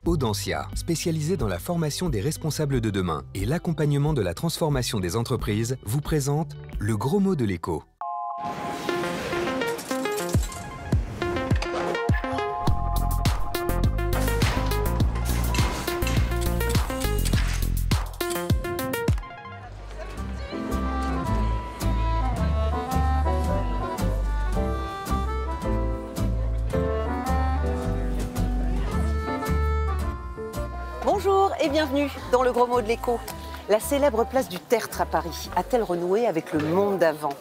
Audencia, spécialisée dans la formation des responsables de demain et l'accompagnement de la transformation des entreprises, vous présente le gros mot de l'écho. Bonjour et bienvenue dans le gros mot de l'écho. La célèbre place du Tertre à Paris a-t-elle renoué avec le monde d'avant?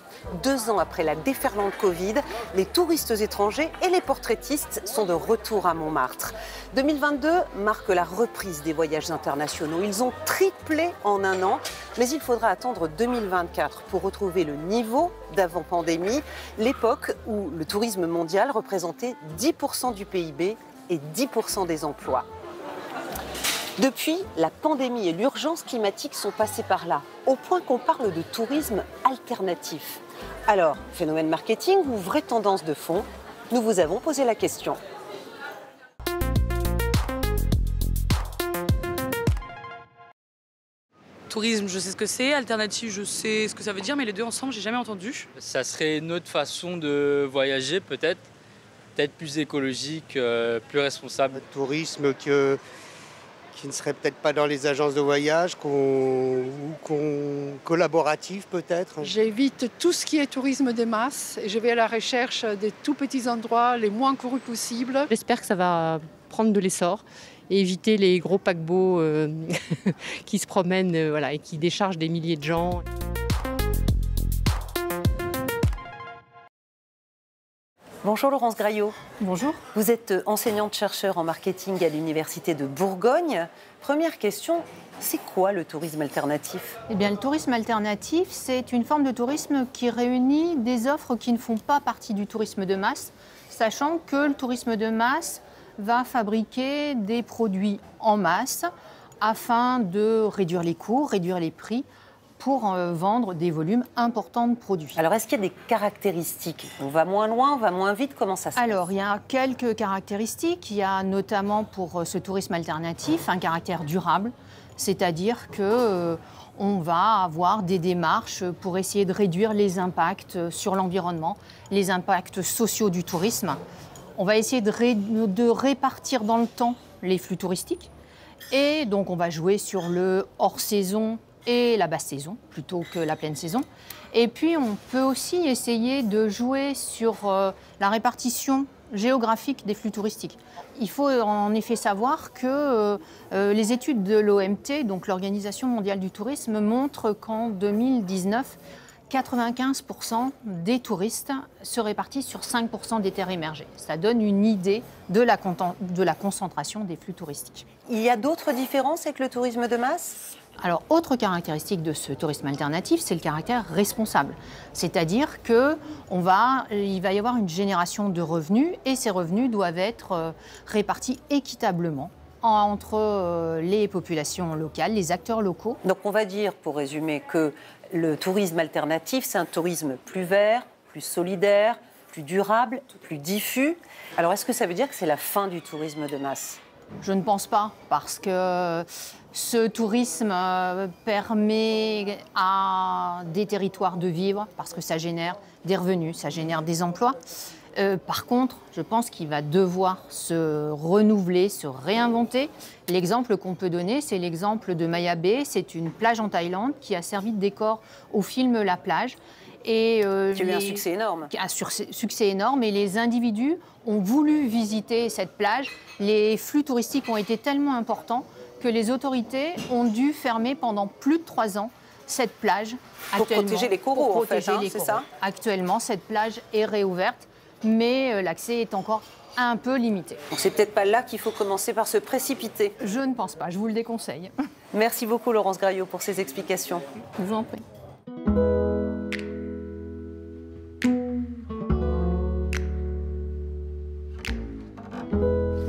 2 ans après la déferlante Covid, les touristes étrangers et les portraitistes sont de retour à Montmartre. 2022 marque la reprise des voyages internationaux. Ils ont triplé en 1 an, mais il faudra attendre 2024 pour retrouver le niveau d'avant-pandémie, l'époque où le tourisme mondial représentait 10% du PIB et 10% des emplois. Depuis, la pandémie et l'urgence climatique sont passées par là, au point qu'on parle de tourisme alternatif. Alors, phénomène marketing ou vraie tendance de fond? Nous vous avons posé la question. Tourisme, je sais ce que c'est. Alternative, je sais ce que ça veut dire, mais les deux ensemble, j'ai jamais entendu. Ça serait une autre façon de voyager, peut-être plus écologique, plus responsable. Un tourisme qui ne serait peut-être pas dans les agences de voyage, collaboratif peut-être. J'évite tout ce qui est tourisme de masse et je vais à la recherche des tout petits endroits les moins courus possibles. J'espère que ça va prendre de l'essor et éviter les gros paquebots qui se promènent et qui déchargent des milliers de gens. Bonjour Laurence Graillot. Bonjour. Vous êtes enseignante-chercheur en marketing à l'Université de Bourgogne. Première question, c'est quoi le tourisme alternatif? Eh bien, le tourisme alternatif, c'est une forme de tourisme qui réunit des offres qui ne font pas partie du tourisme de masse, sachant que le tourisme de masse va fabriquer des produits en masse afin de réduire les coûts, réduire les prix, pour vendre des volumes importants de produits. Alors, est-ce qu'il y a des caractéristiques? On va moins loin, on va moins vite, comment ça se passe? Alors, il y a quelques caractéristiques. Il y a notamment pour ce tourisme alternatif un caractère durable, c'est-à-dire qu'on va avoir des démarches pour essayer de réduire les impacts sur l'environnement, les impacts sociaux du tourisme. On va essayer de répartir dans le temps les flux touristiques et donc on va jouer sur le hors-saison et la basse saison plutôt que la pleine saison. Et puis on peut aussi essayer de jouer sur la répartition géographique des flux touristiques. Il faut en effet savoir que les études de l'OMT, donc l'Organisation mondiale du tourisme, montrent qu'en 2019, 95% des touristes se répartissent sur 5% des terres émergées. Ça donne une idée de la concentration des flux touristiques. Il y a d'autres différences avec le tourisme de masse ? Alors, autre caractéristique de ce tourisme alternatif, c'est le caractère responsable. C'est-à-dire qu'il va y avoir une génération de revenus et ces revenus doivent être répartis équitablement entre les populations locales, les acteurs locaux. Donc on va dire, pour résumer, que le tourisme alternatif, c'est un tourisme plus vert, plus solidaire, plus durable, plus diffus. Alors est-ce que ça veut dire que c'est la fin du tourisme de masse ? Je ne pense pas, parce que ce tourisme permet à des territoires de vivre, parce que ça génère des revenus, ça génère des emplois. Par contre, je pense qu'il va devoir se renouveler, se réinventer. L'exemple qu'on peut donner, c'est l'exemple de Maya Bay. C'est une plage en Thaïlande qui a servi de décor au film La plage. Et, qui a eu un succès énorme. Un succès énorme, et les individus ont voulu visiter cette plage. Les flux touristiques ont été tellement importants que les autorités ont dû fermer pendant plus de 3 ans cette plage. Pour protéger les coraux, c'est ça ? Actuellement, cette plage est réouverte, mais l'accès est encore un peu limité. Donc c'est peut-être pas là qu'il faut commencer par se précipiter. Je ne pense pas, je vous le déconseille. Merci beaucoup Laurence Graillot pour ces explications. Je vous en prie.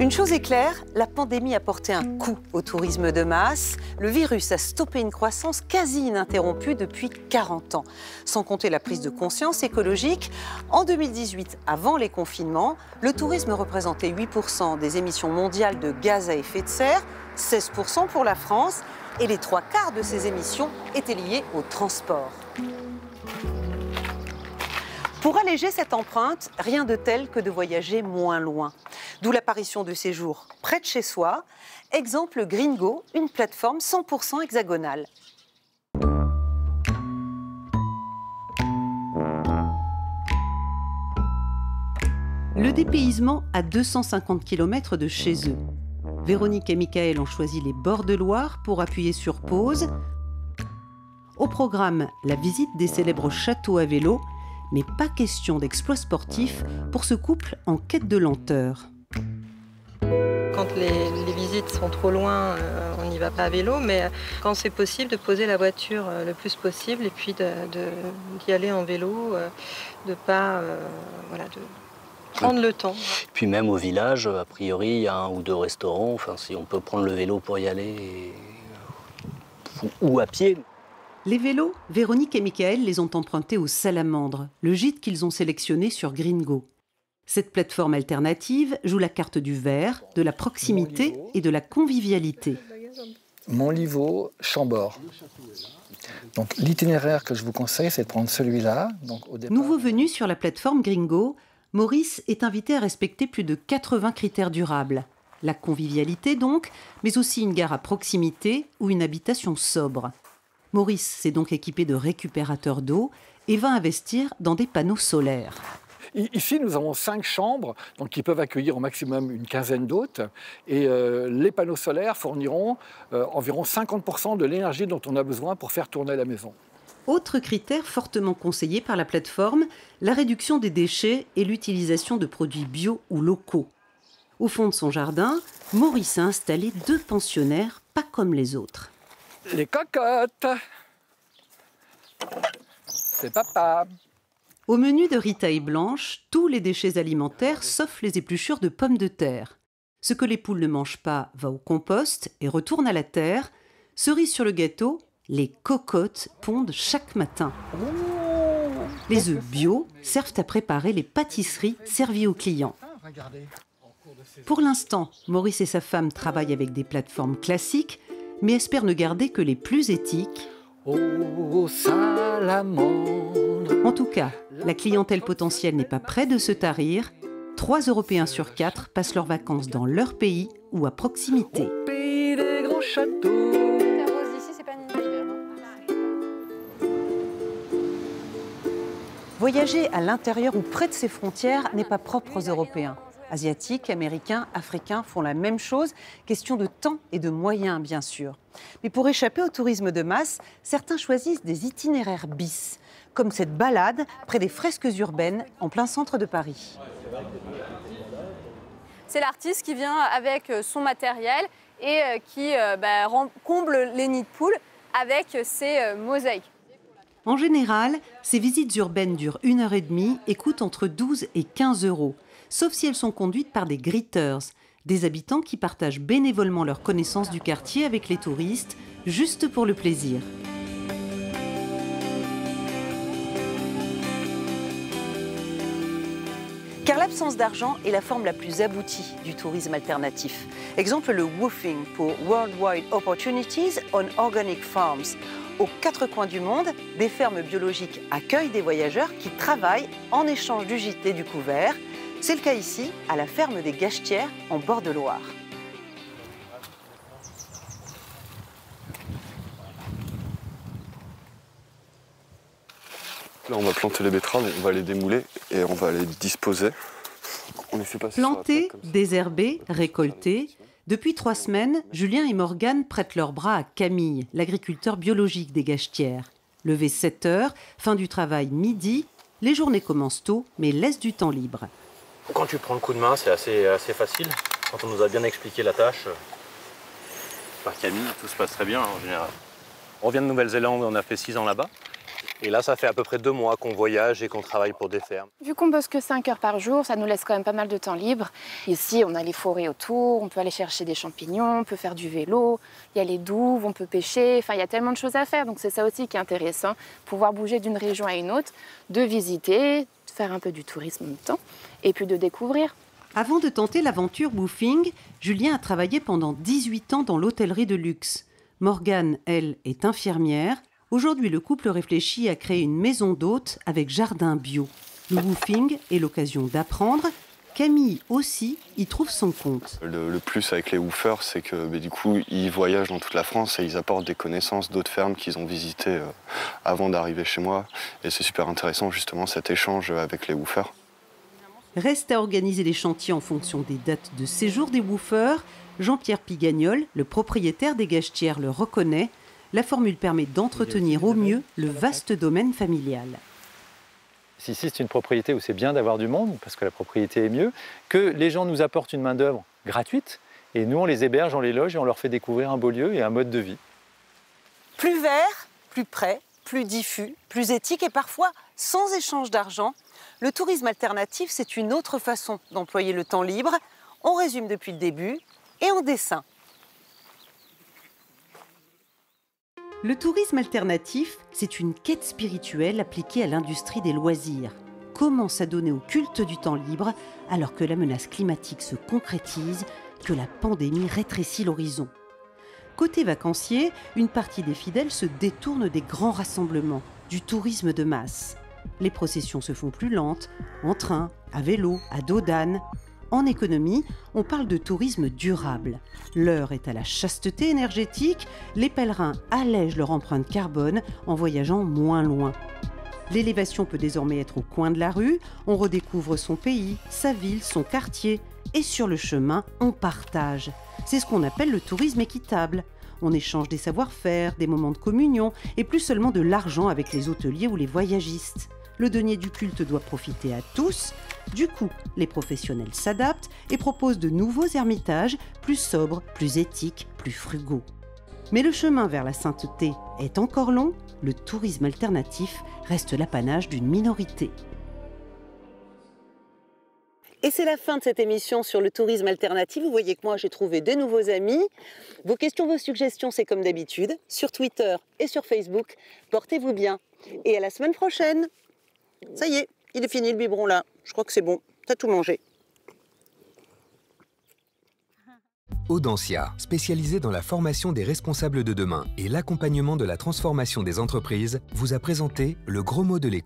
Une chose est claire, la pandémie a porté un coup au tourisme de masse. Le virus a stoppé une croissance quasi ininterrompue depuis 40 ans. Sans compter la prise de conscience écologique, en 2018, avant les confinements, le tourisme représentait 8% des émissions mondiales de gaz à effet de serre, 16% pour la France, et les 3/4 de ces émissions étaient liées au transport. Pour alléger cette empreinte, rien de tel que de voyager moins loin. D'où l'apparition de séjours près de chez soi. Exemple Gringo, une plateforme 100% hexagonale. Le dépaysement à 250 km de chez eux. Véronique et Michael ont choisi les bords de Loire pour appuyer sur pause. Au programme, la visite des célèbres châteaux à vélo, mais pas question d'exploit sportif pour ce couple en quête de lenteur. Quand les visites sont trop loin, on n'y va pas à vélo, mais quand c'est possible, de poser la voiture le plus possible et puis d'y aller en vélo, de pas prendre le temps. Puis même au village, a priori, il y a 1 ou 2 restaurants. Enfin, si on peut prendre le vélo pour y aller, ou à pied. Les vélos, Véronique et Michael les ont empruntés aux Salamandres, le gîte qu'ils ont sélectionné sur Gringo. Cette plateforme alternative joue la carte du verre, de la proximité et de la convivialité. Montlivaud, Chambord. Donc l'itinéraire que je vous conseille, c'est de prendre celui-là. Nouveau venu sur la plateforme Gringo, Maurice est invité à respecter plus de 80 critères durables. La convivialité donc, mais aussi une gare à proximité ou une habitation sobre. Maurice s'est donc équipé de récupérateurs d'eau et va investir dans des panneaux solaires. Ici, nous avons 5 chambres donc, qui peuvent accueillir au maximum une quinzaine d'hôtes. Et les panneaux solaires fourniront environ 50% de l'énergie dont on a besoin pour faire tourner la maison. Autre critère fortement conseillé par la plateforme, la réduction des déchets et l'utilisation de produits bio ou locaux. Au fond de son jardin, Maurice a installé 2 pensionnaires pas comme les autres. Les cocottes. C'est papa. Au menu de Rita et Blanche, tous les déchets alimentaires sauf les épluchures de pommes de terre. Ce que les poules ne mangent pas va au compost et retourne à la terre. Cerise sur le gâteau, les cocottes pondent chaque matin. Les œufs bio servent à préparer les pâtisseries servies aux clients. Pour l'instant, Maurice et sa femme travaillent avec des plateformes classiques, mais espèrent ne garder que les plus éthiques. Oh, salamandre. En tout cas, la clientèle potentielle n'est pas près de se tarir. 3 Européens sur 4 passent leurs vacances dans leur pays ou à proximité. Au pays des grands châteaux. Voyager à l'intérieur ou près de ses frontières n'est pas propre aux Européens. Asiatiques, Américains, Africains font la même chose. Question de temps et de moyens, bien sûr. Mais pour échapper au tourisme de masse, certains choisissent des itinéraires bis, comme cette balade près des fresques urbaines en plein centre de Paris. C'est l'artiste qui vient avec son matériel et qui comble les nids de poules avec ses mosaïques. En général, ces visites urbaines durent 1h30 et coûtent entre 12 et 15 €. Sauf si elles sont conduites par des greeters, des habitants qui partagent bénévolement leur connaissance du quartier avec les touristes, juste pour le plaisir. Car l'absence d'argent est la forme la plus aboutie du tourisme alternatif. Exemple le WWOOFing pour Worldwide Opportunities on Organic Farms. Aux 4 coins du monde, des fermes biologiques accueillent des voyageurs qui travaillent en échange du gîte et du couvert. C'est le cas ici, à la ferme des Gachetières, en bord de Loire. Là, on va planter les betteraves, on va les démouler et on va les disposer. On les fait passer planter, désherber, récolter. Depuis 3 semaines, Julien et Morgane prêtent leurs bras à Camille, l'agriculteur biologique des Gachetières. Levé 7 h, fin du travail midi, les journées commencent tôt, mais laissent du temps libre. Quand tu prends le coup de main, c'est assez facile. Quand on nous a bien expliqué la tâche, par Camille, tout se passe très bien en général. On vient de Nouvelle-Zélande, on a fait 6 ans là-bas. Et là, ça fait à peu près 2 mois qu'on voyage et qu'on travaille pour des fermes. Vu qu'on bosse que 5 heures par jour, ça nous laisse quand même pas mal de temps libre. Ici, on a les forêts autour, on peut aller chercher des champignons, on peut faire du vélo, il y a les douves, on peut pêcher, enfin il y a tellement de choses à faire. Donc c'est ça aussi qui est intéressant, pouvoir bouger d'une région à une autre, de visiter, de faire un peu du tourisme en même temps, et puis de découvrir. Avant de tenter l'aventure woofing, Julien a travaillé pendant 18 ans dans l'hôtellerie de luxe. Morgane, elle, est infirmière. Aujourd'hui, le couple réfléchit à créer une maison d'hôtes avec jardin bio. Le woofing est l'occasion d'apprendre. Camille aussi y trouve son compte. Le plus avec les woofers, c'est que du coup, ils voyagent dans toute la France et ils apportent des connaissances d'autres fermes qu'ils ont visitées avant d'arriver chez moi. Et c'est super intéressant justement cet échange avec les woofers. Reste à organiser les chantiers en fonction des dates de séjour des woofers. Jean-Pierre Pigagnol, le propriétaire des Gachetières, le reconnaît. La formule permet d'entretenir au mieux le vaste domaine familial. Ici, c'est une propriété où c'est bien d'avoir du monde, parce que la propriété est mieux, que les gens nous apportent une main-d'œuvre gratuite, et nous, on les héberge, on les loge et on leur fait découvrir un beau lieu et un mode de vie. Plus vert, plus près, plus diffus, plus éthique et parfois sans échange d'argent, le tourisme alternatif, c'est une autre façon d'employer le temps libre. On résume depuis le début et en dessin. Le tourisme alternatif, c'est une quête spirituelle appliquée à l'industrie des loisirs. Comment s'adonner au culte du temps libre alors que la menace climatique se concrétise, que la pandémie rétrécit l'horizon? Côté vacancier, une partie des fidèles se détourne des grands rassemblements, du tourisme de masse. Les processions se font plus lentes, en train, à vélo, à dos d'âne. En économie, on parle de tourisme durable. L'heure est à la chasteté énergétique, les pèlerins allègent leur empreinte carbone en voyageant moins loin. L'élévation peut désormais être au coin de la rue, on redécouvre son pays, sa ville, son quartier, et sur le chemin, on partage. C'est ce qu'on appelle le tourisme équitable. On échange des savoir-faire, des moments de communion, et plus seulement de l'argent avec les hôteliers ou les voyagistes. Le denier du culte doit profiter à tous. Du coup, les professionnels s'adaptent et proposent de nouveaux ermitages plus sobres, plus éthiques, plus frugaux. Mais le chemin vers la sainteté est encore long. Le tourisme alternatif reste l'apanage d'une minorité. Et c'est la fin de cette émission sur le tourisme alternatif. Vous voyez que moi, j'ai trouvé des nouveaux amis. Vos questions, vos suggestions, c'est comme d'habitude, sur Twitter et sur Facebook. Portez-vous bien. Et à la semaine prochaine. Ça y est, il est fini le biberon là. Je crois que c'est bon. T'as tout mangé. Audencia, spécialisée dans la formation des responsables de demain et l'accompagnement de la transformation des entreprises, vous a présenté le gros mot de l'écho.